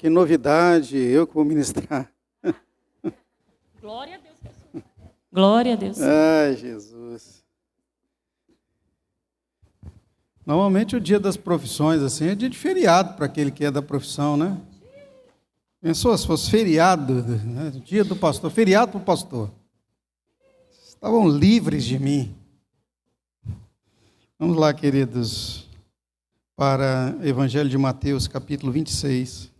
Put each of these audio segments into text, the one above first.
que novidade, eu que vou ministrar. Glória a Deus, pessoal. Glória a Deus. Ai, Jesus. Normalmente o dia das profissões assim é dia de feriado para aquele que é da profissão, né? Pensou se fosse feriado, né? Dia do pastor, feriado para o pastor. Estavam livres de mim. Vamos lá, queridos, para o Evangelho de Mateus, capítulo 26.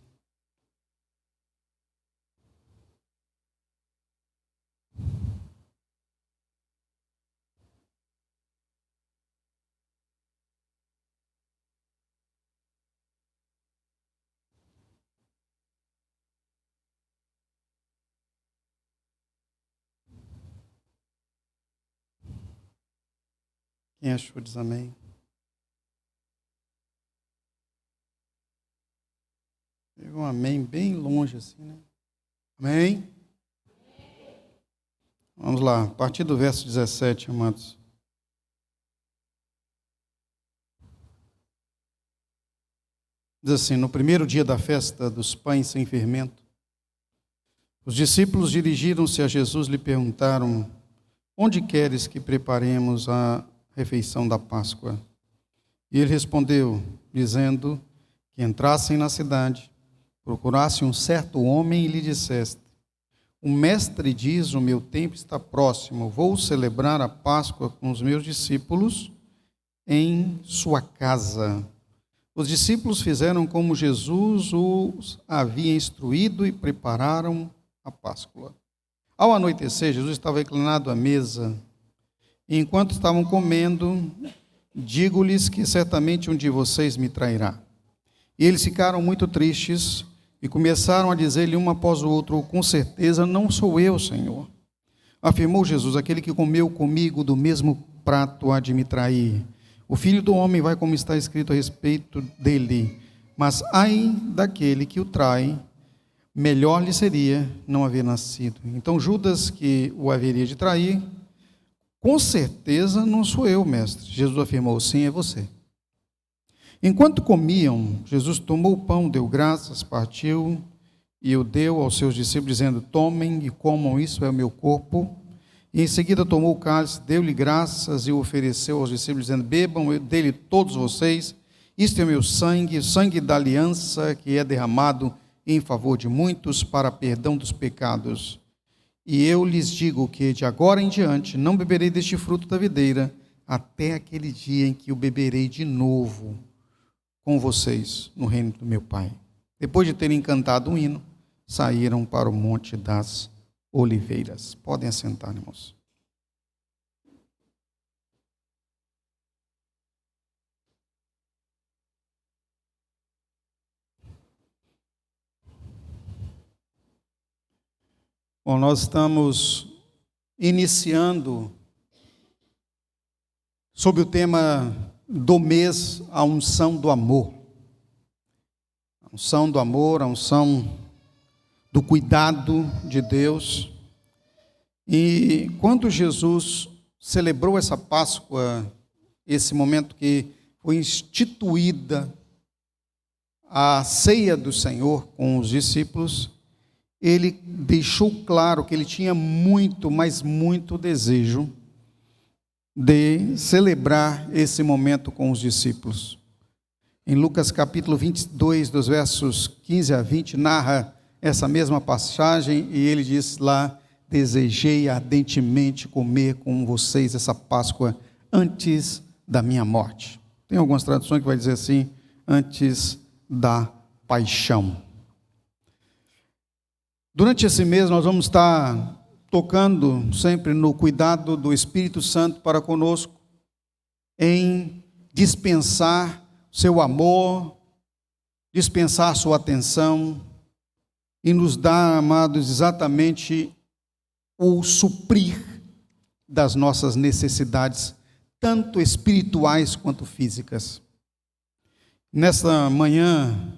Quem achou diz amém. Pegou um amém bem longe assim, né? Amém? Vamos lá, a partir do verso 17, amados. Diz assim: no primeiro dia da festa dos pães sem fermento, os discípulos dirigiram-se a Jesus e lhe perguntaram: onde queres que preparemos a refeição da Páscoa? E ele respondeu, dizendo que entrassem na cidade, procurassem um certo homem e lhe dissessem: o mestre diz, o meu tempo está próximo, vou celebrar a Páscoa com os meus discípulos em sua casa. Os discípulos fizeram como Jesus os havia instruído e prepararam a Páscoa. Ao anoitecer, Jesus estava inclinado à mesa. E enquanto estavam comendo, digo-lhes que certamente um de vocês me trairá. E eles ficaram muito tristes e começaram a dizer-lhe um após o outro: com certeza não sou eu, Senhor. Afirmou Jesus: aquele que comeu comigo do mesmo prato há de me trair. O Filho do Homem vai como está escrito a respeito dele. Mas ai daquele que o trai, melhor lhe seria não haver nascido. Então Judas, que o haveria de trair, com certeza não sou eu, mestre. Jesus afirmou: sim, é você. Enquanto comiam, Jesus tomou o pão, deu graças, partiu e o deu aos seus discípulos, dizendo: tomem e comam, isso é o meu corpo. E em seguida tomou o cálice, deu-lhe graças e o ofereceu aos discípulos, dizendo: bebam dele todos vocês, isto é o meu sangue, o sangue da aliança que é derramado em favor de muitos para perdão dos pecados. E eu lhes digo que de agora em diante não beberei deste fruto da videira, até aquele dia em que o beberei de novo com vocês no reino do meu Pai. Depois de terem cantado um hino, saíram para o Monte das Oliveiras. Podem assentar, irmãos. Bom, nós estamos iniciando sobre o tema do mês, a unção do amor. A unção do amor, a unção do cuidado de Deus. E quando Jesus celebrou essa Páscoa, esse momento que foi instituída a ceia do Senhor com os discípulos, ele deixou claro que ele tinha muito, mas muito desejo de celebrar esse momento com os discípulos. Em Lucas capítulo 22, dos versos 15 a 20, narra essa mesma passagem e ele diz lá: desejei ardentemente comer com vocês essa Páscoa antes da minha morte. Tem algumas traduções que vai dizer assim: antes da paixão. Durante esse mês nós vamos estar tocando sempre no cuidado do Espírito Santo para conosco, em dispensar seu amor, dispensar sua atenção e nos dar, amados, exatamente o suprir das nossas necessidades, tanto espirituais quanto físicas. Nesta manhã,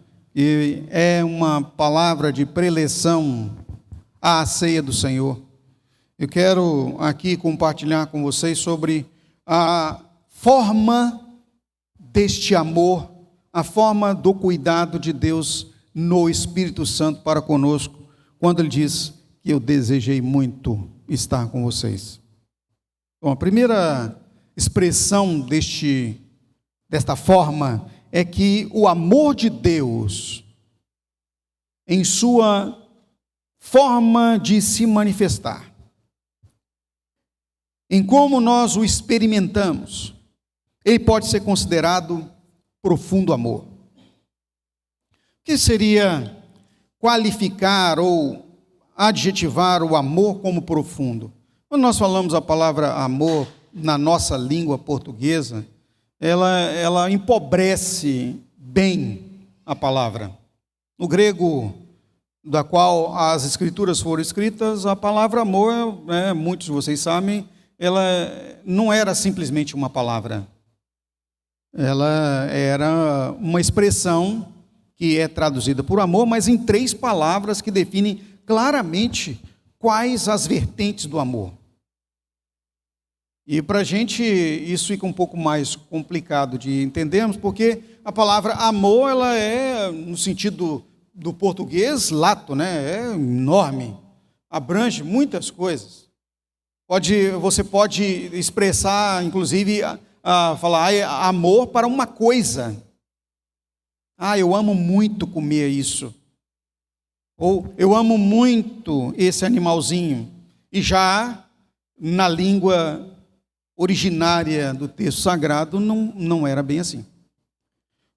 é uma palavra de preleção à ceia do Senhor. Eu quero aqui compartilhar com vocês sobre a forma deste amor, a forma do cuidado de Deus no Espírito Santo para conosco, quando ele diz que eu desejei muito estar com vocês. Bom, a primeira expressão desta forma é que o amor de Deus, em sua forma de se manifestar, em como nós o experimentamos, ele pode ser considerado profundo amor. O que seria qualificar ou adjetivar o amor como profundo? Quando nós falamos a palavra amor na nossa língua portuguesa, ela empobrece bem a palavra. No grego, da qual as escrituras foram escritas, a palavra amor, muitos de vocês sabem, ela não era simplesmente uma palavra. Ela era uma expressão que é traduzida por amor, mas em 3 palavras que definem claramente quais as vertentes do amor. E para a gente isso fica um pouco mais complicado de entendermos, porque a palavra amor, ela é, no sentido do português, lato, né? É enorme, abrange muitas coisas. Você pode expressar, inclusive, falar amor para uma coisa. Eu amo muito comer isso. Ou eu amo muito esse animalzinho. E já na língua originária do texto sagrado não era bem assim.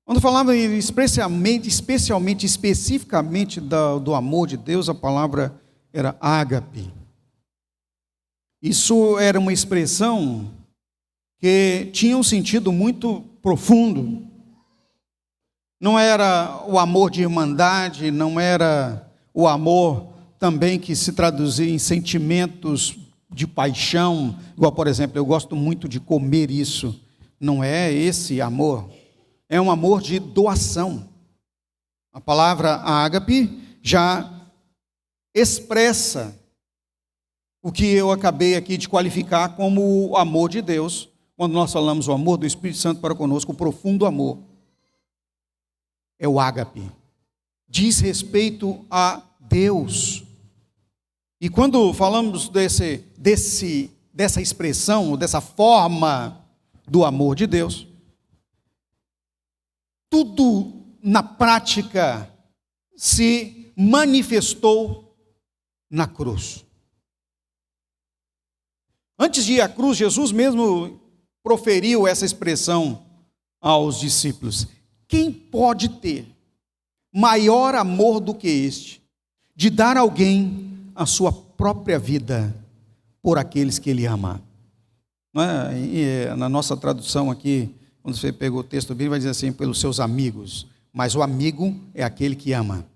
Quando falava especificamente do amor de Deus, a palavra era ágape. Isso era uma expressão que tinha um sentido muito profundo. Não era o amor de irmandade, não era o amor também que se traduzia em sentimentos de paixão, igual, por exemplo, eu gosto muito de comer isso. Não é esse amor, é um amor de doação. A palavra ágape já expressa o que eu acabei aqui de qualificar como o amor de Deus, quando nós falamos o amor do Espírito Santo para conosco, o profundo amor. É o ágape. Diz respeito a Deus. E quando falamos dessa expressão, dessa forma do amor de Deus, tudo na prática se manifestou na cruz. Antes de ir à cruz, Jesus mesmo proferiu essa expressão aos discípulos: quem pode ter maior amor do que este, de dar a alguém a sua própria vida por aqueles que ele ama? Não é? E na nossa tradução aqui, quando você pega o texto bíblico, vai dizer assim, pelos seus amigos, mas o amigo é aquele que ama.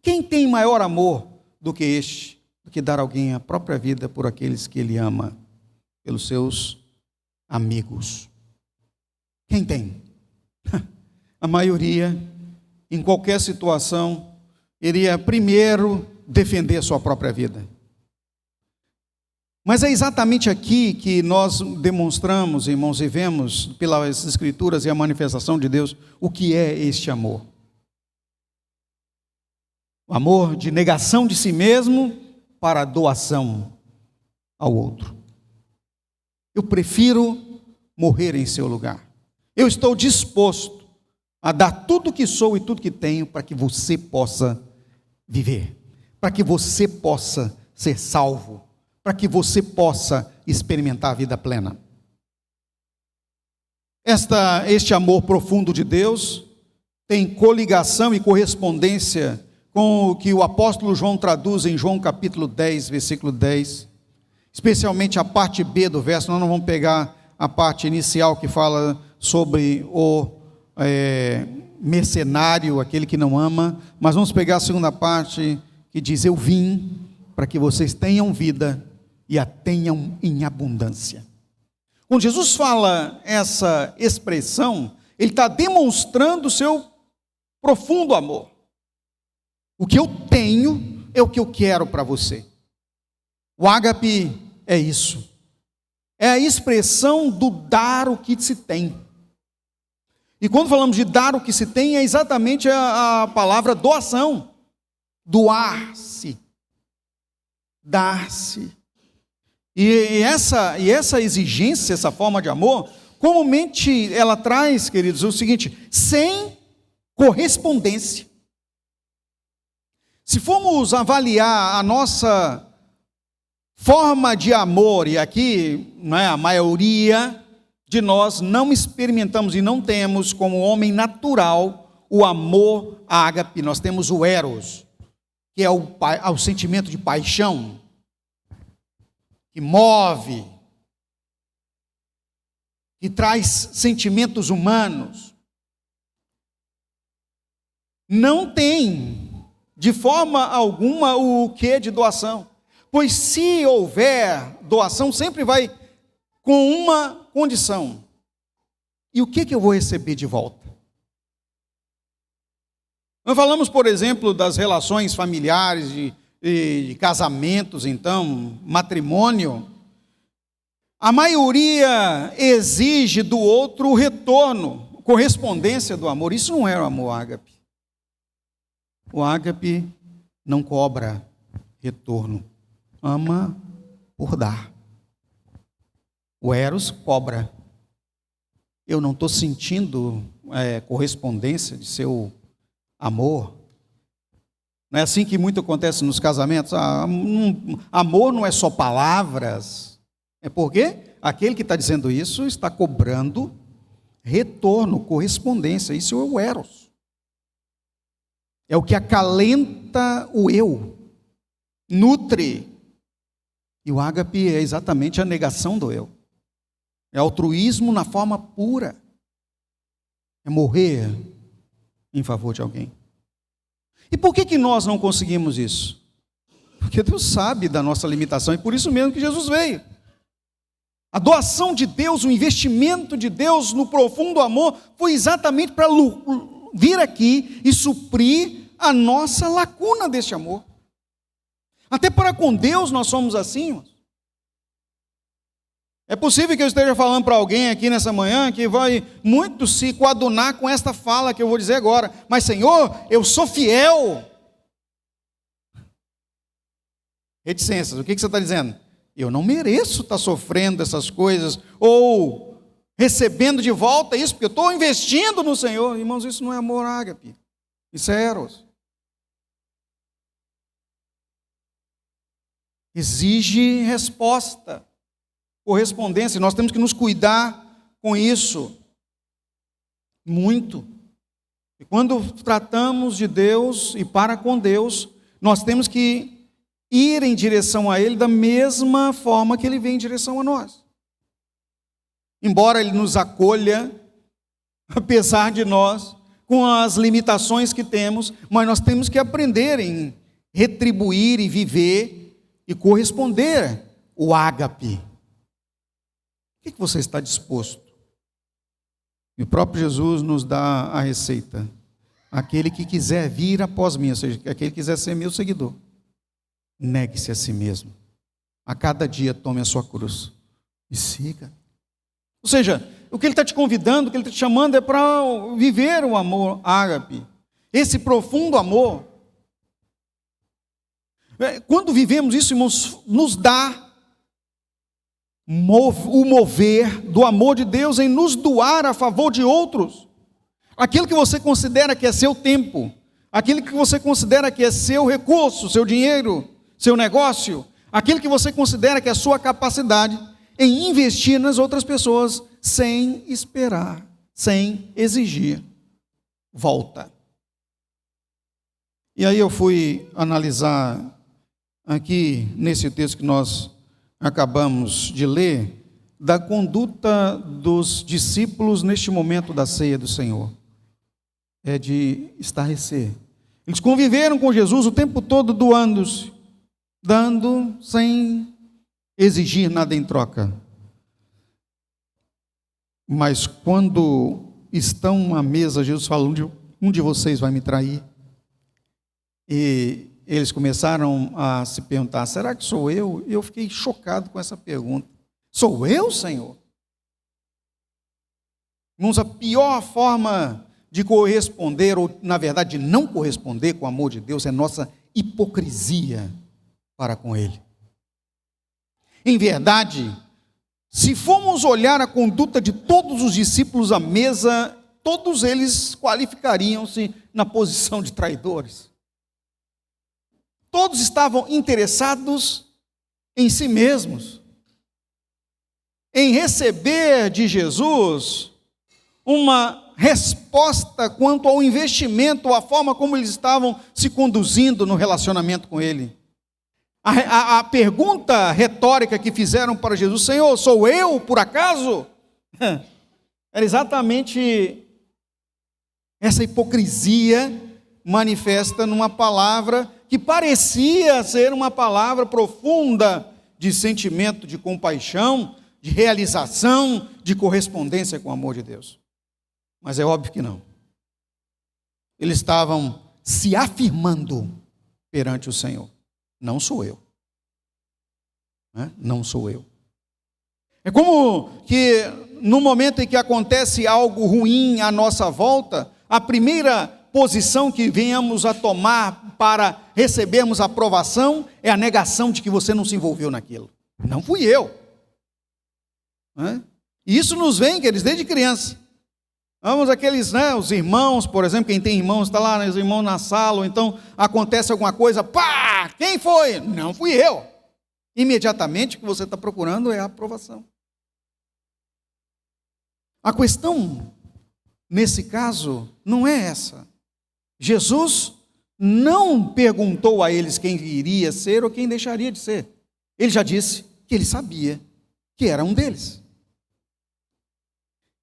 Quem tem maior amor do que este, do que dar a alguém a própria vida por aqueles que ele ama, pelos seus amigos? Quem tem? A maioria, em qualquer situação, iria primeiro defender a sua própria vida. Mas é exatamente aqui que nós demonstramos, irmãos, e vemos pelas Escrituras e a manifestação de Deus, o que é este amor. O amor de negação de si mesmo para a doação ao outro. Eu prefiro morrer em seu lugar. Eu estou disposto a dar tudo que sou e tudo que tenho para que você possa viver, para que você possa ser salvo, para que você possa experimentar a vida plena. Este amor profundo de Deus tem coligação e correspondência com o que o apóstolo João traduz em João capítulo 10, versículo 10, especialmente a parte B do verso. Nós não vamos pegar a parte inicial que fala sobre o mercenário, aquele que não ama, mas vamos pegar a segunda parte que diz: eu vim para que vocês tenham vida e a tenham em abundância. Quando Jesus fala essa expressão, ele está demonstrando o seu profundo amor. O que eu tenho é o que eu quero para você. O ágape é isso. É a expressão do dar o que se tem. E quando falamos de dar o que se tem, é exatamente a palavra doação. Doar-se. Dar-se. E essa exigência, essa forma de amor, comumente ela traz, queridos, o seguinte: sem correspondência. Se formos avaliar a nossa forma de amor, e aqui a maioria de nós não experimentamos e não temos como homem natural o amor ágape. Nós temos o eros, que é o sentimento de paixão, que move, que traz sentimentos humanos. Não tem, de forma alguma, o quê de doação. Pois se houver doação, sempre vai com uma condição. E o que eu vou receber de volta? Nós falamos, por exemplo, das relações familiares, de casamentos, então, matrimônio. A maioria exige do outro o retorno, correspondência do amor. Isso não é o amor ágape. O ágape não cobra retorno, ama por dar. O eros cobra. Eu não estou sentindo correspondência de seu amor. Não é assim que muito acontece nos casamentos? Amor não é só palavras. É porque aquele que está dizendo isso está cobrando retorno, correspondência. Isso é o eros. É o que acalenta o eu, nutre. E o ágape é exatamente a negação do eu. É altruísmo na forma pura. É morrer em favor de alguém. E por que nós não conseguimos isso? Porque Deus sabe da nossa limitação, e por isso mesmo que Jesus veio. A doação de Deus, o investimento de Deus no profundo amor, foi exatamente para vir aqui e suprir a nossa lacuna deste amor. Até para com Deus nós somos assim, irmãos. É possível que eu esteja falando para alguém aqui nessa manhã que vai muito se coadunar com esta fala que eu vou dizer agora. Mas, Senhor, eu sou fiel. Reticências, o que você está dizendo? Eu não mereço estar sofrendo essas coisas, ou recebendo de volta isso, porque eu estou investindo no Senhor. Irmãos, isso não é amor ágape, isso é eros. Exige resposta, correspondência. Nós temos que nos cuidar com isso muito. E quando tratamos de Deus e para com Deus, nós temos que ir em direção a Ele da mesma forma que Ele vem em direção a nós. Embora Ele nos acolha, apesar de nós, com as limitações que temos, mas nós temos que aprender em retribuir e viver e corresponder o ágape. O que você está disposto? E o próprio Jesus nos dá a receita. Aquele que quiser vir após mim, ou seja, aquele que quiser ser meu seguidor, negue-se a si mesmo. A cada dia tome a sua cruz e siga. Ou seja, o que Ele está te convidando, o que Ele está te chamando é para viver o amor ágape. Esse profundo amor. Quando vivemos isso, irmãos, nos dá o mover do amor de Deus em nos doar a favor de outros. Aquilo que você considera que é seu tempo, aquilo que você considera que é seu recurso, seu dinheiro, seu negócio, aquilo que você considera que é a sua capacidade em investir nas outras pessoas, sem esperar, sem exigir volta. E aí eu fui analisar aqui, nesse texto que nós acabamos de ler, da conduta dos discípulos neste momento da ceia do Senhor. É de estarrecer. Eles conviveram com Jesus o tempo todo doando-se, dando sem exigir nada em troca. Mas quando estão à mesa, Jesus fala, um de vocês vai me trair. E eles começaram a se perguntar, será que sou eu? E eu fiquei chocado com essa pergunta. Sou eu, Senhor? Irmãos, a pior forma de corresponder, ou na verdade de não corresponder com o amor de Deus, é nossa hipocrisia para com Ele. Em verdade, se formos olhar a conduta de todos os discípulos à mesa, todos eles qualificariam-se na posição de traidores. Todos estavam interessados em si mesmos, em receber de Jesus uma resposta quanto ao investimento, a forma como eles estavam se conduzindo no relacionamento com Ele. A pergunta retórica que fizeram para Jesus: Senhor, sou eu por acaso? Era exatamente essa hipocrisia manifesta numa palavra que parecia ser uma palavra profunda de sentimento, de compaixão, de realização, de correspondência com o amor de Deus. Mas é óbvio que não. Eles estavam se afirmando perante o Senhor. Não sou eu. Não sou eu. É como que no momento em que acontece algo ruim à nossa volta, a primeira posição que venhamos a tomar para recebermos aprovação é a negação de que você não se envolveu naquilo. Não fui eu. E isso nos vem, queridos, desde criança. Vamos aqueles, os irmãos, por exemplo, quem tem irmãos, está lá, os irmãos na sala, ou então acontece alguma coisa, pá, quem foi? Não fui eu. Imediatamente o que você está procurando é a aprovação. A questão, nesse caso, não é essa. Jesus não perguntou a eles quem iria ser ou quem deixaria de ser. Ele já disse que ele sabia que era um deles.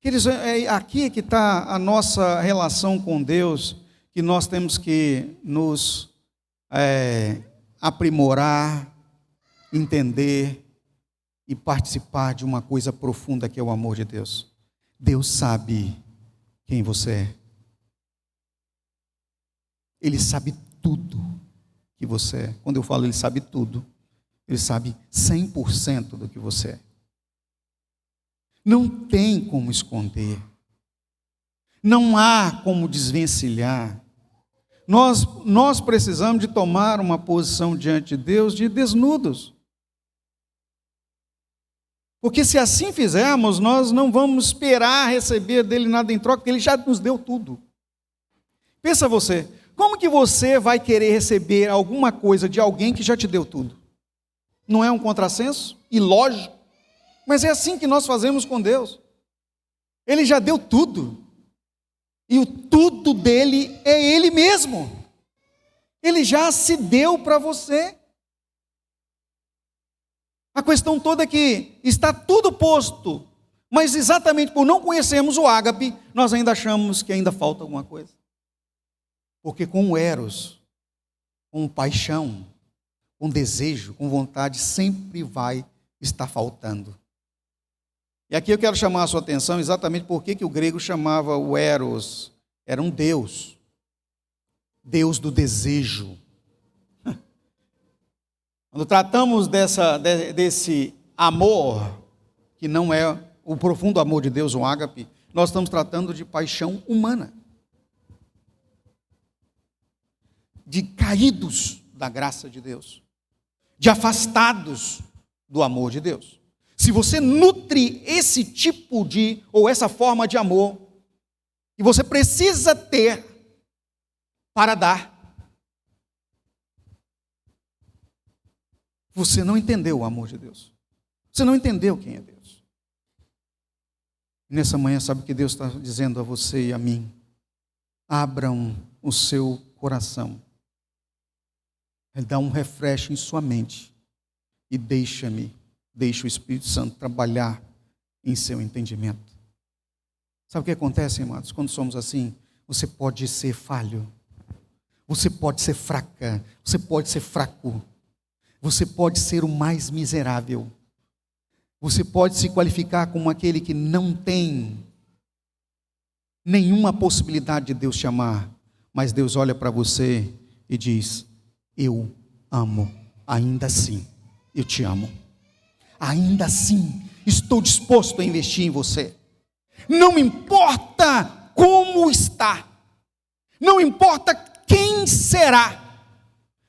Queridos, aqui é que está a nossa relação com Deus, que nós temos que nos aprimorar, entender e participar de uma coisa profunda que é o amor de Deus. Deus sabe quem você é. Ele sabe tudo que você é. Quando eu falo Ele sabe tudo, Ele sabe 100% do que você é. Não tem como esconder. Não há como desvencilhar. Nós precisamos de tomar uma posição diante de Deus de desnudos. Porque se assim fizermos, nós não vamos esperar receber dele nada em troca, porque ele já nos deu tudo. Pensa você, como que você vai querer receber alguma coisa de alguém que já te deu tudo? Não é um contrassenso? Ilógico? Mas é assim que nós fazemos com Deus. Ele já deu tudo. E o tudo dele é Ele mesmo. Ele já se deu para você. A questão toda é que está tudo posto, mas exatamente por não conhecermos o ágape, nós ainda achamos que ainda falta alguma coisa. Porque com o eros, com paixão, com desejo, com vontade, sempre vai estar faltando. E aqui eu quero chamar a sua atenção exatamente porque que o grego chamava o eros. Era um deus. Deus do desejo. Quando tratamos desse amor, que não é o profundo amor de Deus, o ágape, nós estamos tratando de paixão humana. De caídos da graça de Deus. De afastados do amor de Deus. Se você nutre esse tipo ou essa forma de amor, que você precisa ter para dar, você não entendeu o amor de Deus. Você não entendeu quem é Deus. E nessa manhã, sabe o que Deus está dizendo a você e a mim? Abram o seu coração. Dá um refresh em sua mente. E deixe o Espírito Santo trabalhar em seu entendimento. Sabe o que acontece, amados? Quando somos assim, você pode ser falho. Você pode ser fraca. Você pode ser fraco. Você pode ser o mais miserável. Você pode se qualificar como aquele que não tem nenhuma possibilidade de Deus te amar. Mas Deus olha para você e diz: eu amo, ainda assim, eu te amo. Ainda assim, estou disposto a investir em você. Não importa como está, não importa quem será,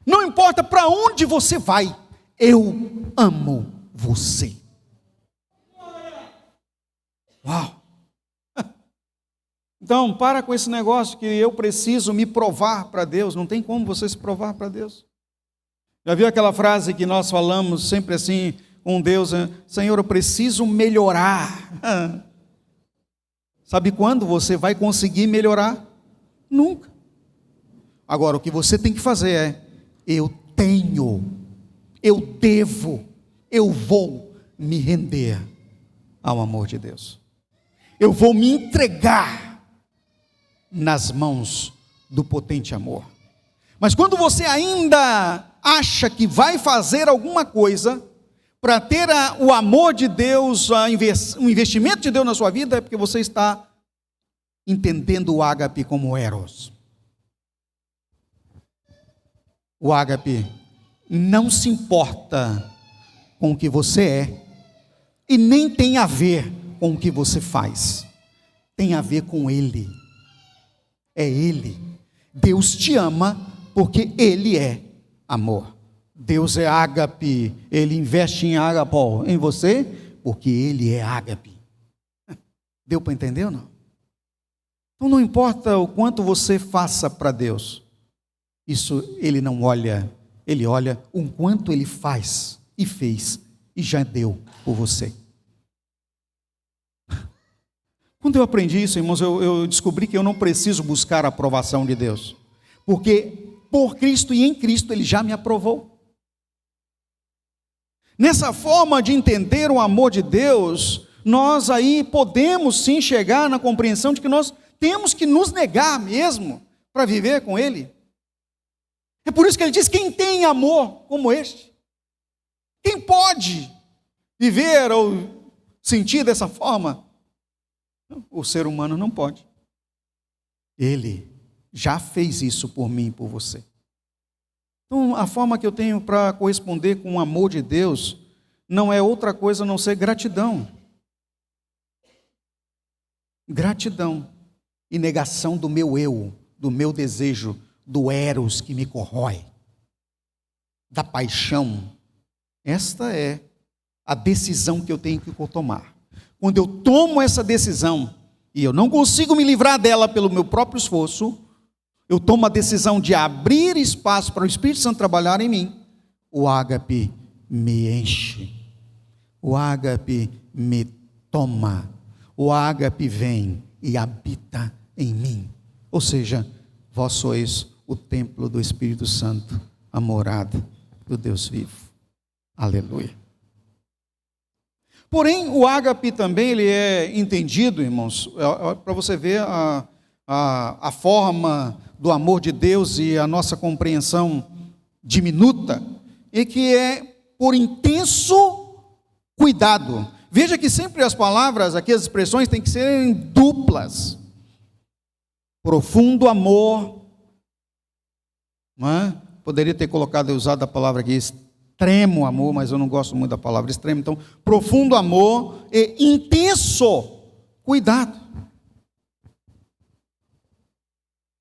não importa para onde você vai, eu amo você. Uau! Então, para com esse negócio que eu preciso me provar para Deus. Não tem como você se provar para Deus. Já viu aquela frase que nós falamos sempre assim com Deus? Senhor, eu preciso melhorar. Sabe quando você vai conseguir melhorar? Nunca. Agora, o que você tem que fazer é: eu tenho, eu devo, eu vou me render ao amor de Deus. Eu vou me entregar nas mãos do potente amor. Mas quando você ainda acha que vai fazer alguma coisa para ter o amor de Deus, o investimento de Deus na sua vida, é porque você está entendendo o ágape como eros. O ágape não se importa com o que você é e nem tem a ver com o que você faz. Tem a ver com Ele. É Ele. Deus te ama porque Ele é amor. Deus é ágape. Ele investe em ágape em você porque Ele é ágape. Deu para entender ou não? Então não importa o quanto você faça para Deus, isso Ele não olha. Ele olha o quanto Ele faz e fez e já deu por você. Quando eu aprendi isso, irmãos, eu descobri que eu não preciso buscar a aprovação de Deus, porque por Cristo e em Cristo Ele já me aprovou. Nessa forma de entender o amor de Deus, nós aí podemos sim chegar na compreensão de que nós temos que nos negar mesmo para viver com Ele. É por isso que Ele diz: quem tem amor como este? Quem pode viver ou sentir dessa forma? O ser humano não pode. Ele já fez isso por mim e por você. Então, a forma que eu tenho para corresponder com o amor de Deus não é outra coisa a não ser gratidão. Gratidão e negação do meu eu, do meu desejo, do eros que me corrói, da paixão. Esta é a decisão que eu tenho que tomar. Quando eu tomo essa decisão e eu não consigo me livrar dela pelo meu próprio esforço, eu tomo a decisão de abrir espaço para o Espírito Santo trabalhar em mim. O ágape me enche, o ágape me toma, o ágape vem e habita em mim. Ou seja, vós sois o templo do Espírito Santo, a morada do Deus vivo. Aleluia. Porém, o ágape também ele é entendido, irmãos, para você ver a forma do amor de Deus e a nossa compreensão diminuta, e que é por intenso cuidado. Veja que sempre as palavras, aqui as expressões têm que ser duplas. Profundo amor, não é? Poderia ter usado a palavra aqui, extremo amor, mas eu não gosto muito da palavra extremo. Então, profundo amor e intenso cuidado.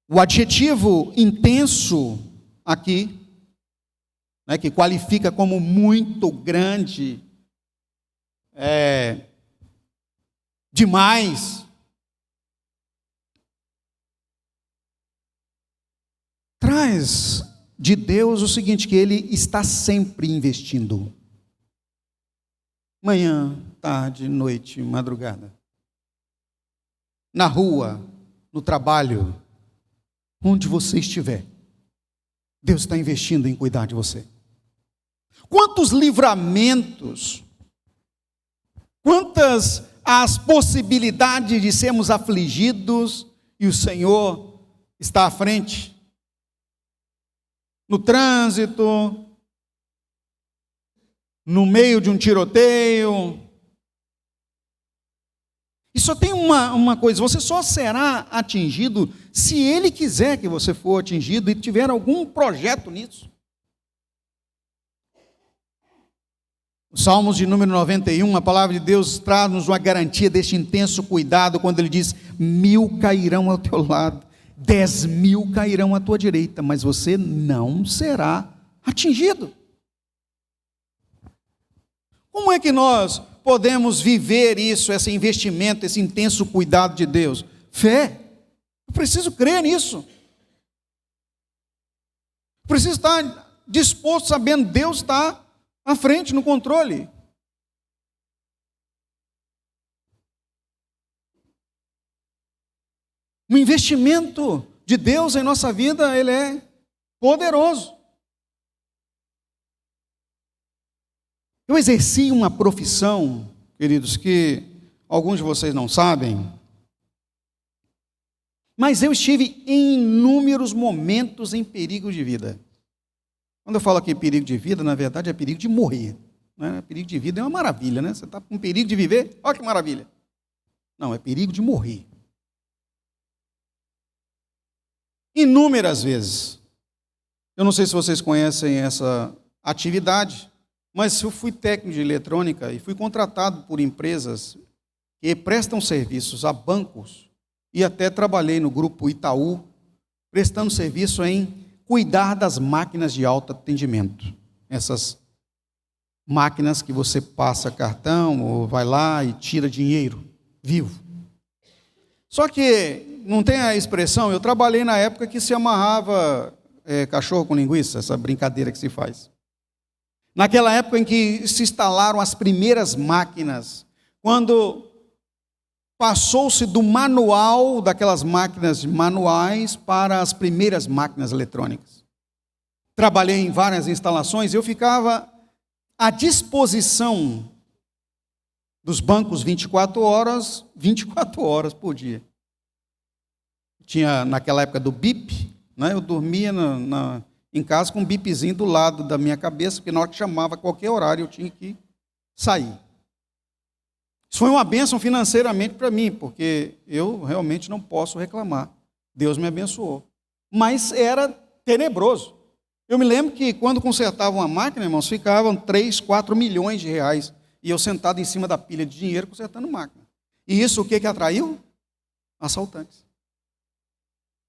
O adjetivo intenso aqui, né, que qualifica como muito grande, demais, traz de Deus o seguinte, que Ele está sempre investindo. Manhã, tarde, noite, madrugada. Na rua, no trabalho, onde você estiver, Deus está investindo em cuidar de você. Quantos livramentos, quantas as possibilidades de sermos afligidos e o Senhor está à frente. No trânsito, no meio de um tiroteio. E só tem uma coisa, você só será atingido se Ele quiser que você for atingido e tiver algum projeto nisso. Salmos de número 91, a palavra de Deus traz-nos uma garantia deste intenso cuidado, quando ele diz: 1.000 cairão ao teu lado, 10.000 cairão à tua direita, mas você não será atingido. Como é que nós podemos viver isso, esse investimento, esse intenso cuidado de Deus? Fé. Eu preciso crer nisso. Eu preciso estar disposto, sabendo que Deus está à frente, no controle. O investimento de Deus em nossa vida, ele é poderoso. Eu exerci uma profissão, queridos, que alguns de vocês não sabem, mas eu estive em inúmeros momentos em perigo de vida. Quando eu falo aqui perigo de vida, na verdade é perigo de morrer. Né? Perigo de vida é uma maravilha, né? Você está com perigo de viver, olha que maravilha. Não, é perigo de morrer. Inúmeras vezes. Eu não sei se vocês conhecem essa atividade, mas eu fui técnico de eletrônica e fui contratado por empresas que prestam serviços a bancos e até trabalhei no grupo Itaú, prestando serviço em cuidar das máquinas de alto atendimento. Essas máquinas que você passa cartão ou vai lá e tira dinheiro vivo. Só que não tem a expressão, eu trabalhei na época que se amarrava cachorro com linguiça, essa brincadeira que se faz. Naquela época em que se instalaram as primeiras máquinas, quando passou-se do manual, daquelas máquinas manuais, para as primeiras máquinas eletrônicas. Trabalhei em várias instalações, eu ficava à disposição dos bancos 24 horas por dia. Tinha, naquela época do bip, né, eu dormia em casa com um bipzinho do lado da minha cabeça, porque na hora que chamava qualquer horário eu tinha que sair. Isso foi uma bênção financeiramente para mim, porque eu realmente não posso reclamar. Deus me abençoou. Mas era tenebroso. Eu me lembro que quando consertava uma máquina, irmãos, ficavam 3, 4 milhões de reais. E eu sentado em cima da pilha de dinheiro consertando máquina. E isso o que atraiu? Assaltantes.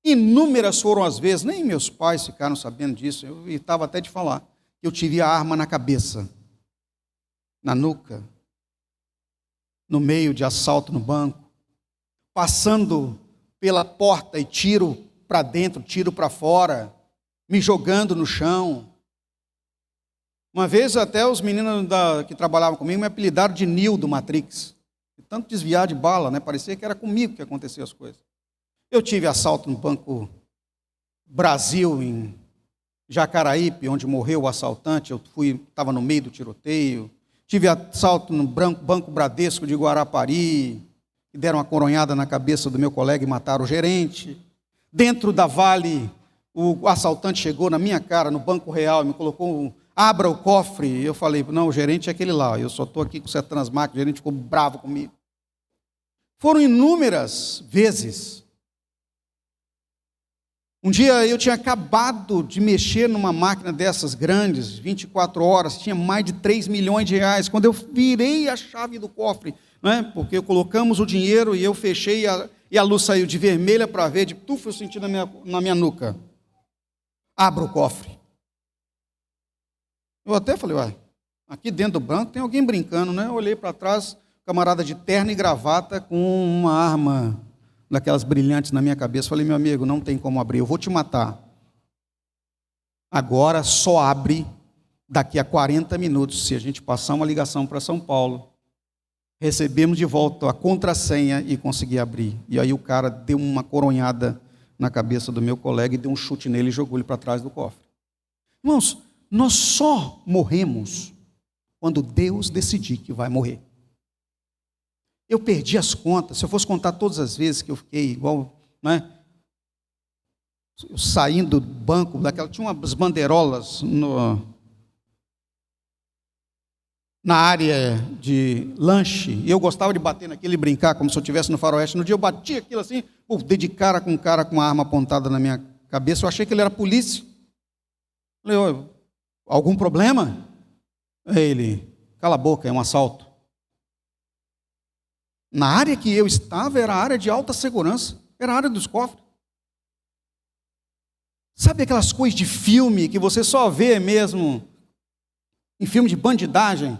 Inúmeras foram as vezes, nem meus pais ficaram sabendo disso, eu evitava até de falar, que eu tive a arma na cabeça, na nuca, no meio de assalto no banco, passando pela porta e tiro para dentro, tiro para fora, me jogando no chão. Uma vez até os meninos que trabalhavam comigo me apelidaram de Neo do Matrix. De tanto desviar de bala, né? Parecia que era comigo que aconteciam as coisas. Eu tive assalto no Banco Brasil, em Jacaraípe, onde morreu o assaltante. Eu estava no meio do tiroteio. Tive assalto no Banco Bradesco de Guarapari, que deram uma coronhada na cabeça do meu colega e mataram o gerente. Dentro da Vale, o assaltante chegou na minha cara, no Banco Real, e me colocou abra o cofre. Eu falei, não, o gerente é aquele lá, eu só estou aqui consertando as máquinas, o gerente ficou bravo comigo. Foram inúmeras vezes. Um dia eu tinha acabado de mexer numa máquina dessas grandes, 24 horas, tinha mais de 3 milhões de reais. Quando eu virei a chave do cofre, né, porque colocamos o dinheiro e eu fechei e a luz saiu de vermelha para ver, de tufo eu senti na minha nuca. Abra o cofre. Eu até falei, ué, aqui dentro do banco tem alguém brincando, né? Eu olhei para trás, camarada de terno e gravata com uma arma daquelas brilhantes na minha cabeça. Falei, meu amigo, não tem como abrir, eu vou te matar. Agora só abre daqui a 40 minutos, se a gente passar uma ligação para São Paulo. Recebemos de volta a contrassenha e consegui abrir. E aí o cara deu uma coronhada na cabeça do meu colega e deu um chute nele e jogou ele para trás do cofre. Irmãos, nós só morremos quando Deus decidir que vai morrer. Eu perdi as contas. Se eu fosse contar todas as vezes que eu fiquei igual, né? Eu saindo do banco, tinha umas bandeirolas na área de lanche, e eu gostava de bater naquilo e brincar como se eu estivesse no faroeste. No dia eu bati aquilo assim, dei de cara com um cara com uma arma apontada na minha cabeça. Eu achei que ele era polícia. Falei, algum problema? Ele, cala a boca, é um assalto. Na área que eu estava era a área de alta segurança, era a área dos cofres. Sabe aquelas coisas de filme que você só vê mesmo em filme de bandidagem?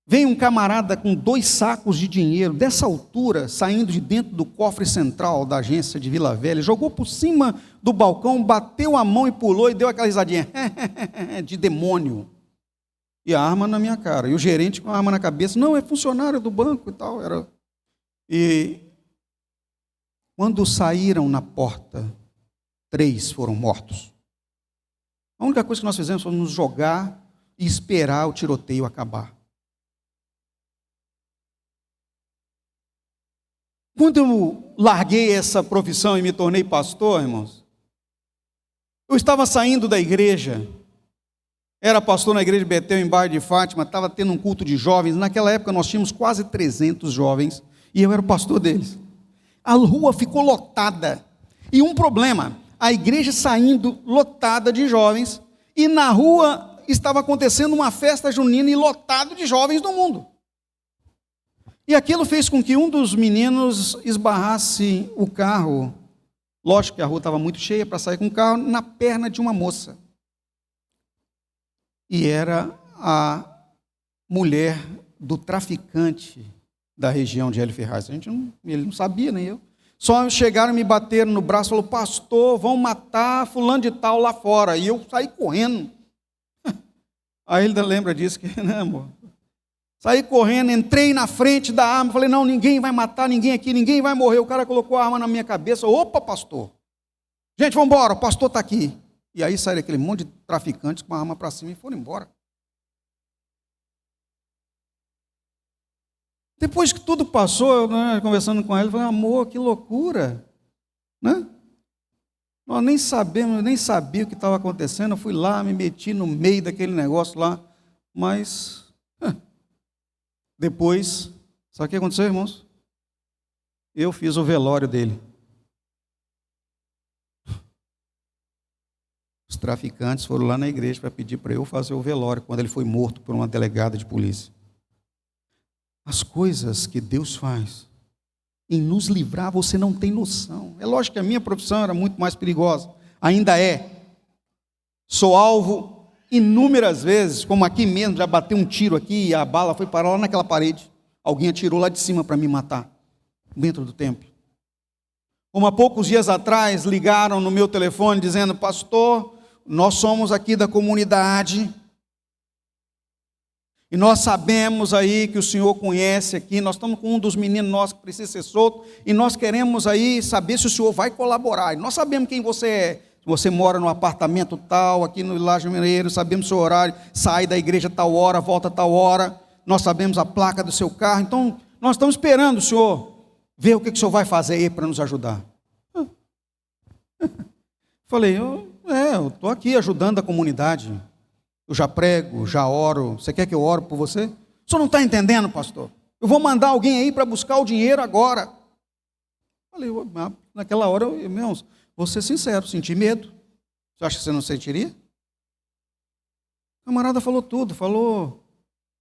Vem um camarada com 2 sacos de dinheiro, dessa altura, saindo de dentro do cofre central da agência de Vila Velha, jogou por cima do balcão, bateu a mão e pulou e deu aquela risadinha de demônio. E a arma na minha cara. E o gerente com a arma na cabeça. Não, é funcionário do banco e tal. E quando saíram na porta, 3 foram mortos. A única coisa que nós fizemos foi nos jogar e esperar o tiroteio acabar. Quando eu larguei essa profissão e me tornei pastor, irmãos, eu estava saindo da igreja, era pastor na igreja de Betel, em bairro de Fátima, estava tendo um culto de jovens. Naquela época nós tínhamos quase 300 jovens e eu era o pastor deles. A rua ficou lotada. E um problema, a igreja saindo lotada de jovens e na rua estava acontecendo uma festa junina e lotado de jovens do mundo. E aquilo fez com que um dos meninos esbarrasse o carro, lógico que a rua estava muito cheia para sair com o carro, na perna de uma moça. E era a mulher do traficante da região de Hélio Ferraz. Ele não sabia, nem eu. Só chegaram e me bateram no braço e falaram: pastor, vão matar fulano de tal lá fora. E eu saí correndo. Aí ele lembra disso, que, né, amor? Saí correndo, entrei na frente da arma, falei: não, ninguém vai matar ninguém aqui, ninguém vai morrer. O cara colocou a arma na minha cabeça. Opa, pastor. Gente, vamos embora, o pastor está aqui. E aí saíram aquele monte de traficantes com a arma para cima e foram embora. Depois que tudo passou, eu, conversando com ele, falei: amor, que loucura, né? Nós nem sabemos, nem sabia o que estava acontecendo. Eu fui lá, me meti no meio daquele negócio lá, mas depois, sabe o que aconteceu, irmãos? Eu fiz o velório dele. Os traficantes foram lá na igreja para pedir para eu fazer o velório, quando ele foi morto por uma delegada de polícia. As coisas que Deus faz em nos livrar, você não tem noção. É lógico que a minha profissão era muito mais perigosa, ainda é. Sou alvo inúmeras vezes, como aqui mesmo, já bateu um tiro aqui e a bala foi parar lá naquela parede. Alguém atirou lá de cima para me matar, dentro do templo. Como há poucos dias atrás, ligaram no meu telefone dizendo: pastor, nós somos aqui da comunidade e nós sabemos aí que o senhor conhece aqui, nós estamos com um dos meninos nossos que precisa ser solto e nós queremos aí saber se o senhor vai colaborar. E nós sabemos quem você é. Você mora no apartamento tal, aqui no Laje Mineiro, sabemos o seu horário, sai da igreja tal hora, volta tal hora, nós sabemos a placa do seu carro, então nós estamos esperando o senhor ver o que o senhor vai fazer aí para nos ajudar. Falei: eu estou aqui ajudando a comunidade, eu já prego, já oro, você quer que eu oro por você? O senhor não está entendendo, pastor? Eu vou mandar alguém aí para buscar o dinheiro agora. Falei: naquela hora, irmãos, vou ser sincero, senti medo. Você acha que você não sentiria? O camarada falou tudo, falou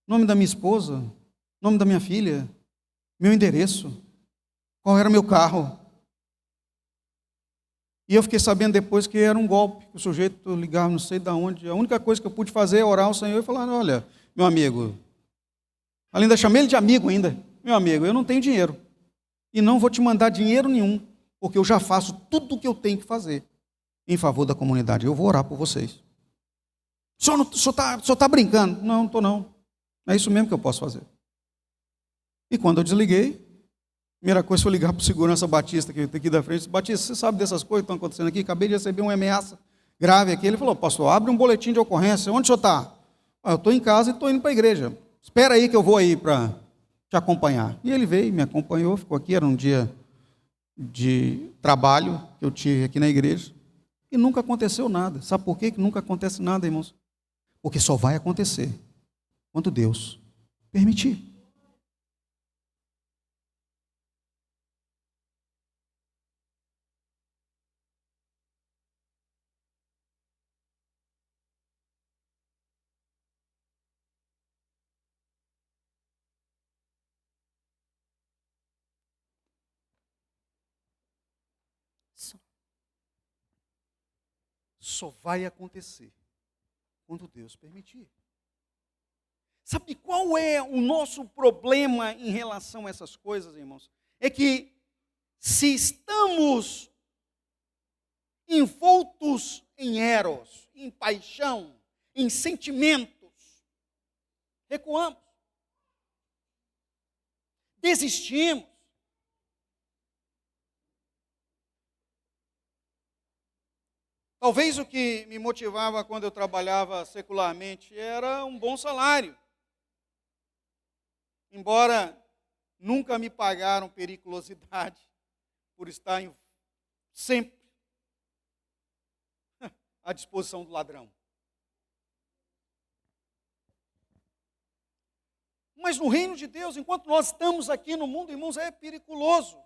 nome da minha esposa, nome da minha filha, meu endereço, qual era meu carro. E eu fiquei sabendo depois que era um golpe, que o sujeito ligava não sei de onde. A única coisa que eu pude fazer é orar ao Senhor e falar: olha, meu amigo, além de chamar ele de amigo ainda, meu amigo, eu não tenho dinheiro. E não vou te mandar dinheiro nenhum, porque eu já faço tudo o que eu tenho que fazer em favor da comunidade. Eu vou orar por vocês. O senhor está brincando? Não estou não. É isso mesmo que eu posso fazer. E quando eu desliguei, a primeira coisa foi ligar para o segurança Batista, que está aqui da frente. Batista, você sabe dessas coisas que estão acontecendo aqui? Acabei de receber uma ameaça grave aqui. Ele falou: pastor, abre um boletim de ocorrência. Onde o senhor está? Eu estou em casa e estou indo para a igreja. Espera aí que eu vou aí para te acompanhar. E ele veio, me acompanhou, ficou aqui. Era um dia de trabalho que eu tive aqui na igreja. E nunca aconteceu nada. Sabe por quê que nunca acontece nada, irmãos? Porque só vai acontecer quando Deus permitir. só vai acontecer quando Deus permitir. Sabe qual é o nosso problema em relação a essas coisas, irmãos? É que se estamos envoltos em eros, em paixão, em sentimentos, recuamos, desistimos. Talvez o que me motivava quando eu trabalhava secularmente era um bom salário. Embora nunca me pagaram periculosidade por estar sempre à disposição do ladrão. Mas no reino de Deus, enquanto nós estamos aqui no mundo, irmãos, é periculoso.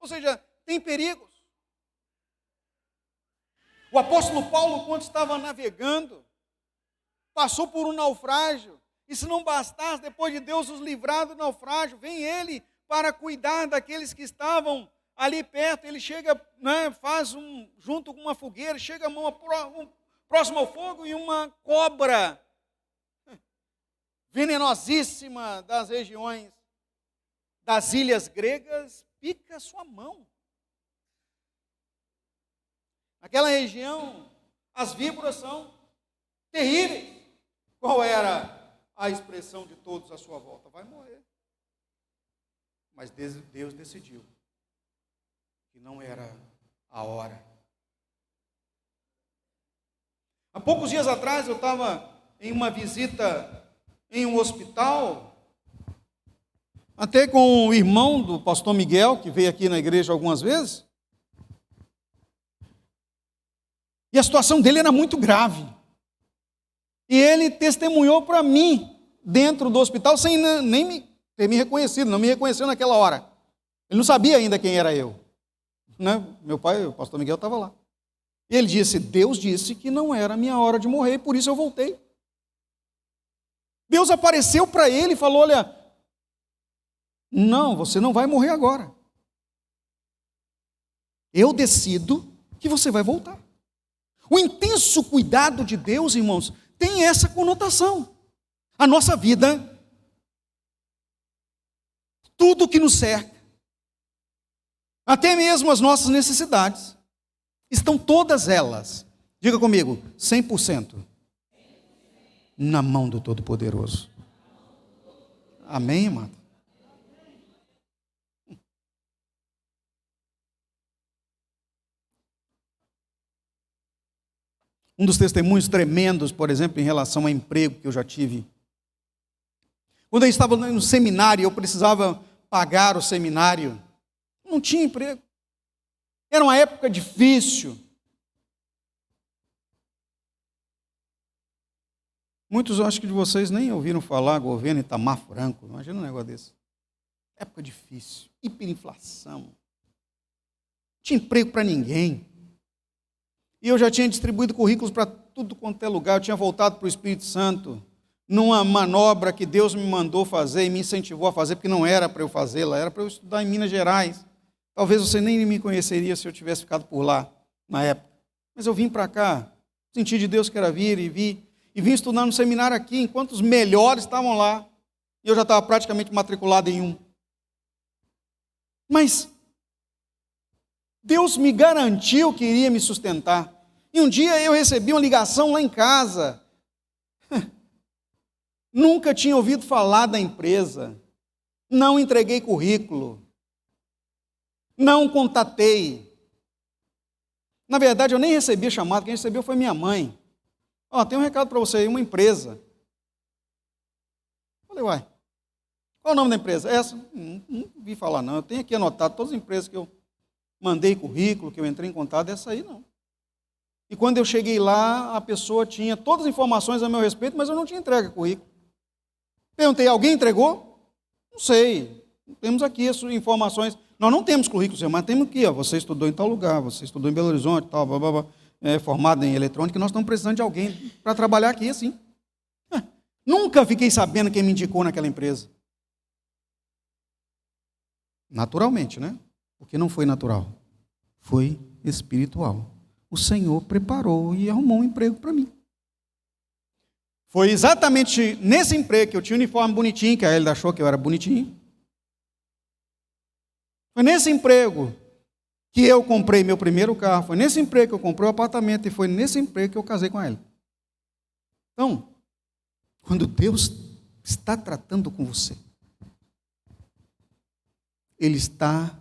Ou seja, tem perigos. O apóstolo Paulo, quando estava navegando, passou por um naufrágio. E se não bastasse, depois de Deus os livrar do naufrágio, vem ele para cuidar daqueles que estavam ali perto. Ele chega, faz junto com uma fogueira, chega a mão próximo ao fogo e uma cobra venenosíssima das regiões das ilhas gregas pica sua mão. Naquela região, as víboras são terríveis. Qual era a expressão de todos à sua volta? Vai morrer. Mas Deus decidiu que não era a hora. Há poucos dias atrás eu estava em uma visita em um hospital, até com o irmão do pastor Miguel, que veio aqui na igreja algumas vezes. E a situação dele era muito grave. E ele testemunhou para mim, dentro do hospital, sem nem ter me reconhecido, não me reconheceu naquela hora. Ele não sabia ainda quem era eu. Meu pai, o pastor Miguel, estava lá. E ele disse, Deus disse que não era a minha hora de morrer, por isso eu voltei. Deus apareceu para ele e falou, olha, não, você não vai morrer agora. Eu decido que você vai voltar. O intenso cuidado de Deus, irmãos, tem essa conotação. A nossa vida, tudo que nos cerca, até mesmo as nossas necessidades, estão todas elas, diga comigo, 100% na mão do Todo-Poderoso. Amém, amado? Um dos testemunhos tremendos, por exemplo, em relação a emprego que eu já tive. Quando eu estava no seminário, eu precisava pagar o seminário. Não tinha emprego. Era uma época difícil. Muitos, eu acho que de vocês nem ouviram falar governo Itamar Franco. Imagina um negócio desse. Época difícil. Hiperinflação. Não tinha emprego para ninguém. E eu já tinha distribuído currículos para tudo quanto é lugar. Eu tinha voltado para o Espírito Santo, numa manobra que Deus me mandou fazer e me incentivou a fazer, porque não era para eu fazê-la, era para eu estudar em Minas Gerais. Talvez você nem me conheceria se eu tivesse ficado por lá, na época. Mas eu vim para cá, senti de Deus que era vir e vim estudar no seminário aqui, enquanto os melhores estavam lá. E eu já estava praticamente matriculado em um. Mas Deus me garantiu que iria me sustentar. E um dia eu recebi uma ligação lá em casa. Nunca tinha ouvido falar da empresa. Não entreguei currículo. Não contatei. Na verdade, eu nem recebi a chamada. Quem recebeu foi minha mãe. Tem um recado para você aí, uma empresa. Falei, uai, qual é o nome da empresa? Essa? Não vi falar não. Eu tenho aqui anotado todas as empresas que eu mandei currículo, que eu entrei em contato, essa aí não. E quando eu cheguei lá, a pessoa tinha todas as informações a meu respeito, mas eu não tinha entregue currículo. Perguntei, alguém entregou? Não sei. Temos aqui as informações. Nós não temos currículo, mas temos aqui, você estudou em tal lugar, você estudou em Belo Horizonte, tal, formado em eletrônica, e nós estamos precisando de alguém para trabalhar aqui assim. Nunca fiquei sabendo quem me indicou naquela empresa. Naturalmente, né? Porque não foi natural, foi espiritual. o Senhor preparou e arrumou um emprego para mim. Foi exatamente nesse emprego que eu tinha um uniforme bonitinho, que a Elida achou que eu era bonitinho. Foi nesse emprego que eu comprei meu primeiro carro, foi nesse emprego que eu comprei o apartamento e foi nesse emprego que eu casei com ela. Então, quando Deus está tratando com você, Ele está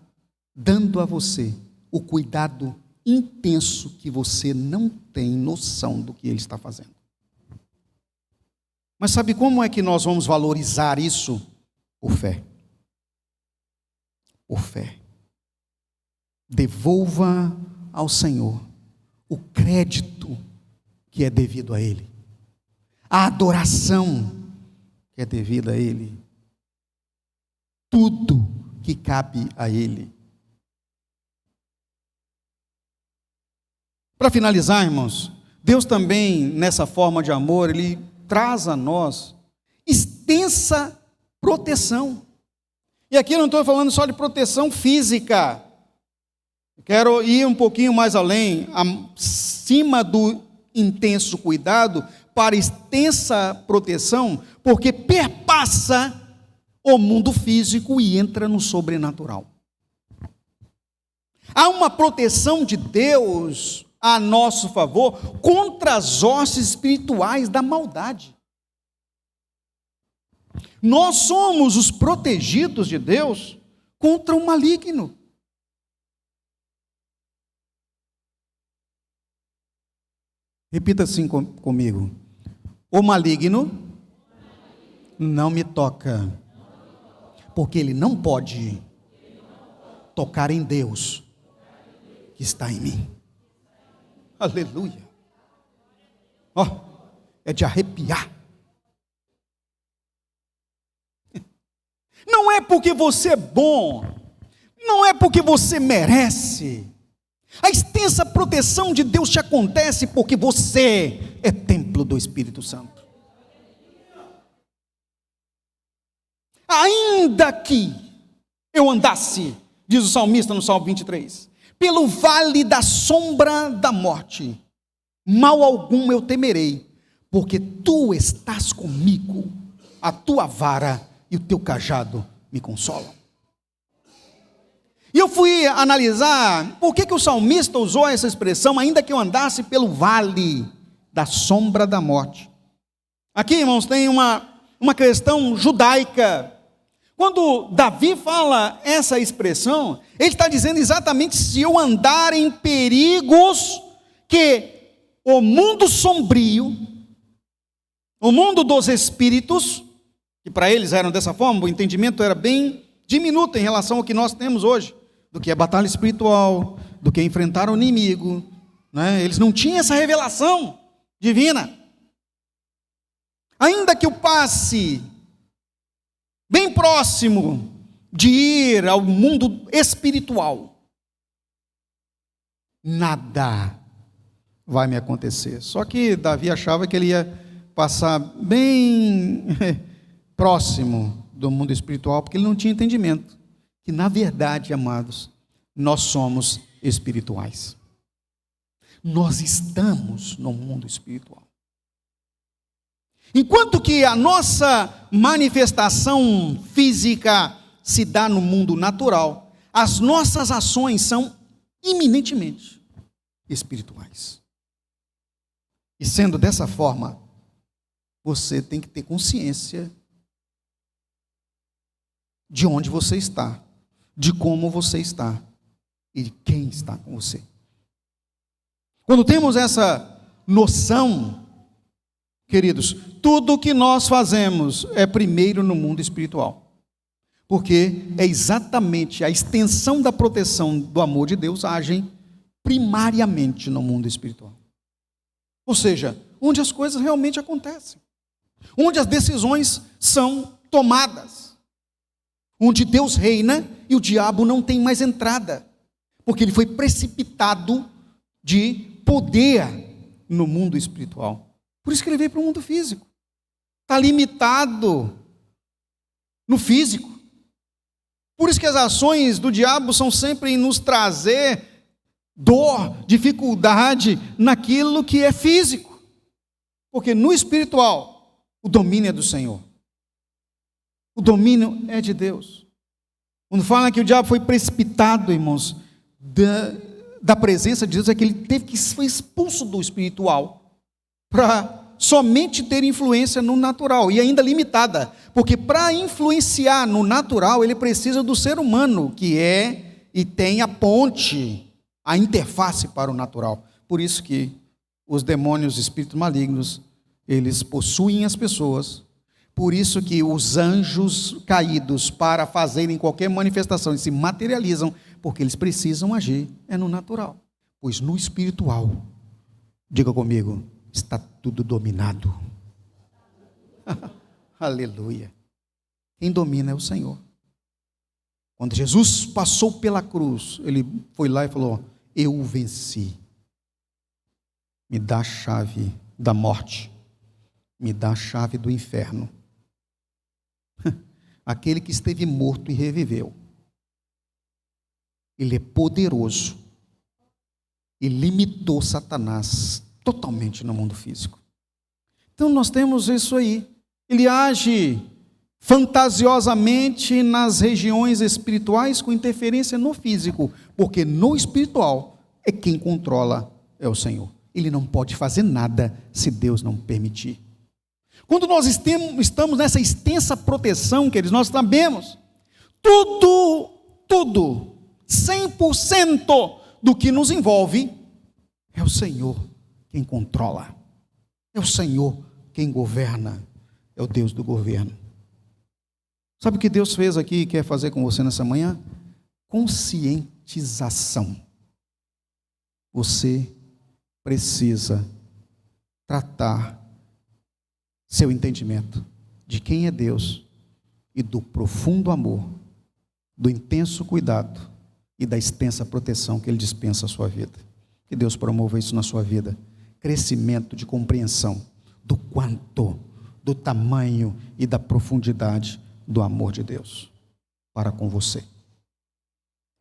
dando a você o cuidado intenso que você não tem noção do que Ele está fazendo. Mas sabe como é que nós vamos valorizar isso? Por fé. Por fé. Devolva ao Senhor o crédito que é devido a Ele, a adoração que é devida a Ele, tudo que cabe a Ele. Para finalizar, irmãos, Deus também, nessa forma de amor, Ele traz a nós extensa proteção. E aqui eu não estou falando só de proteção física. Quero ir um pouquinho mais além, acima do intenso cuidado, para extensa proteção, porque perpassa o mundo físico e entra no sobrenatural. Há uma proteção de Deus a nosso favor contra as hostes espirituais da maldade. Nós somos os protegidos de Deus contra o maligno. Repita assim comigo. O maligno não me toca, porque ele não pode tocar em Deus que está em mim. Aleluia. Ó, é de arrepiar. Não é porque você é bom, não é porque você merece. A extensa proteção de Deus te acontece porque você é templo do Espírito Santo. Ainda que eu andasse, diz o salmista no Salmo 23, pelo vale da sombra da morte, mal algum eu temerei, porque tu estás comigo, a tua vara e o teu cajado me consolam. E eu fui analisar por que o salmista usou essa expressão, ainda que eu andasse pelo vale da sombra da morte. Aqui, irmãos, tem uma questão judaica. Quando Davi fala essa expressão, ele está dizendo exatamente se eu andar em perigos que o mundo sombrio, o mundo dos espíritos, que para eles eram dessa forma, o entendimento era bem diminuto em relação ao que nós temos hoje, do que é batalha espiritual, do que é enfrentar o inimigo, né? Eles não tinham essa revelação divina. Ainda que eu passe bem próximo de ir ao mundo espiritual, nada vai me acontecer. Só que Davi achava que ele ia passar bem próximo do mundo espiritual, porque ele não tinha entendimento que, na verdade, amados, nós somos espirituais. Nós estamos no mundo espiritual. Enquanto que a nossa manifestação física se dá no mundo natural, as nossas ações são eminentemente espirituais. E sendo dessa forma, você tem que ter consciência de onde você está, de como você está e de quem está com você. Quando temos essa noção, queridos, tudo o que nós fazemos é primeiro no mundo espiritual, porque é exatamente a extensão da proteção do amor de Deus agem primariamente no mundo espiritual. Ou seja, onde as coisas realmente acontecem, onde as decisões são tomadas, onde Deus reina e o diabo não tem mais entrada, porque ele foi precipitado de poder no mundo espiritual. Por isso que ele veio para o mundo físico. Está limitado no físico. Por isso que as ações do diabo são sempre em nos trazer dor, dificuldade naquilo que é físico. Porque no espiritual, o domínio é do Senhor. O domínio é de Deus. Quando fala que o diabo foi precipitado, irmãos, da presença de Deus, é que ele teve que ser expulso do espiritual para somente ter influência no natural, e ainda limitada, porque para influenciar no natural, ele precisa do ser humano, que é e tem a ponte, a interface para o natural. Por isso que os demônios, espíritos malignos, eles possuem as pessoas. Por isso que os anjos caídos, para fazerem qualquer manifestação, eles se materializam, porque eles precisam agir, é no natural. Pois no espiritual, diga comigo, está tudo dominado. Aleluia. Quem domina é o Senhor. Quando Jesus passou pela cruz, ele foi lá e falou: eu o venci. Me dá a chave da morte. Me dá a chave do inferno. Aquele que esteve morto e reviveu. Ele é poderoso. E limitou Satanás totalmente no mundo físico. Então nós temos isso aí. Ele age fantasiosamente nas regiões espirituais com interferência no físico, porque no espiritual é quem controla é o Senhor. Ele não pode fazer nada se Deus não permitir. Quando nós estamos nessa extensa proteção, queridos, nós sabemos tudo, 100% do que nos envolve é o Senhor quem controla, é o Senhor quem governa, é o Deus do governo. Sabe o que Deus fez aqui e quer fazer com você nessa manhã? Conscientização. Você precisa tratar seu entendimento de quem é Deus e do profundo amor, do intenso cuidado e da extensa proteção que Ele dispensa à sua vida. Que Deus promova isso na sua vida. Crescimento de compreensão do quanto, do tamanho e da profundidade do amor de Deus para com você.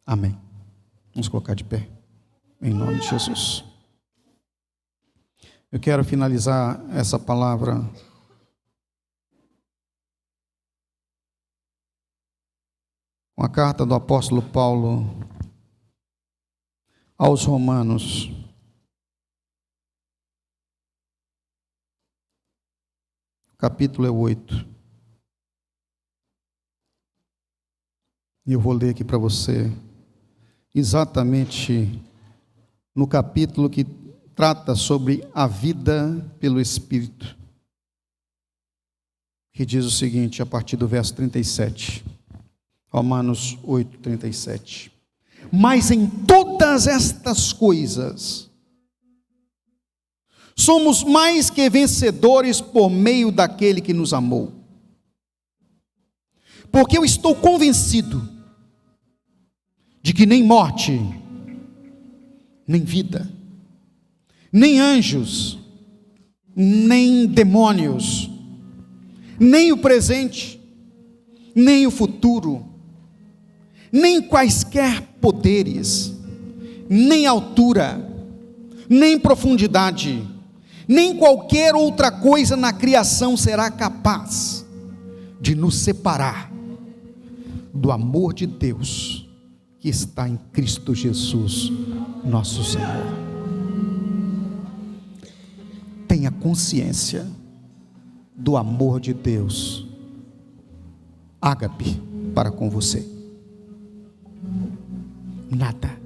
Amém. Vamos colocar de pé, em nome de Jesus. Eu quero finalizar essa palavra com a carta do apóstolo Paulo aos Romanos. O capítulo é 8. E eu vou ler aqui para você, exatamente no capítulo que trata sobre a vida pelo Espírito, que diz o seguinte, a partir do verso 37. Romanos 8, 37. Mas em todas estas coisas, somos mais que vencedores por meio daquele que nos amou. Porque eu estou convencido de que nem morte, nem vida, nem anjos, nem demônios, nem o presente, nem o futuro, nem quaisquer poderes, nem altura, nem profundidade, nem qualquer outra coisa na criação será capaz de nos separar do amor de Deus que está em Cristo Jesus, nosso Senhor. Tenha consciência do amor de Deus, ágape, para com você. Nada